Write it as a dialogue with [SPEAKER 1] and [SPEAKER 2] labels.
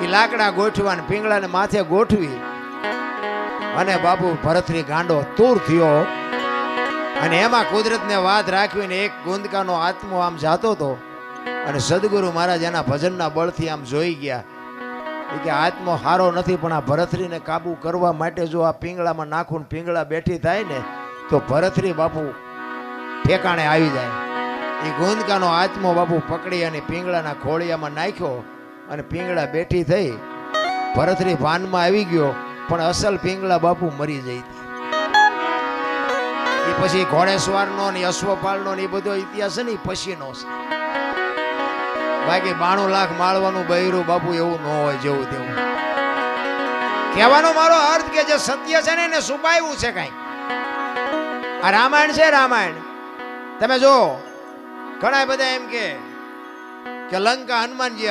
[SPEAKER 1] એ લાકડા ગોઠવા ને પિંગળાને માથે ગોઠવી અને બાપુ ભરતરી ગાંડો તૂર થયો. અને એમાં કુદરતને વાત રાખવીને એક ગુંદકાનો આત્મો આમ જાતો હતો અને સદગુરુ મહારાજ એના ભજનના બળથી આમ જોઈ ગયા કે આત્મો હારો નથી, પણ આ ભરતરીને કાબુ કરવા માટે જો આ પિંગળામાં નાખું ને પિંગળા બેઠી થાય ને તો ભરતરી બાપુ ઠેકાણે આવી જાય. એ ગુંદકાનો આત્મો બાપુ પકડી અને પિંગળાના ખોળિયામાં નાખ્યો અને પિંગળા બેઠી થઈ. ભરતરી ભાનમાં આવી ગયો, પણ અસલ પિંગળા બાપુ મરી જઈ. એ પછી ઘોડેસવારનો ને અશ્વપાલનો ને એ બધો ઇતિહાસ છે ને એ પછીનો છે. બાકી 92 લાખ માળવાનું બૈરું બાપુ એવું ન હોય જેવું તેવું. કહેવાનો મારો અર્થ કે જે સત્ય છે ને એને છુપાવ્યું છે કઈ. આ રામાયણ છે, રામાયણ તમે જો ઘણા બધા એમ કે લંકા હનુમાનજી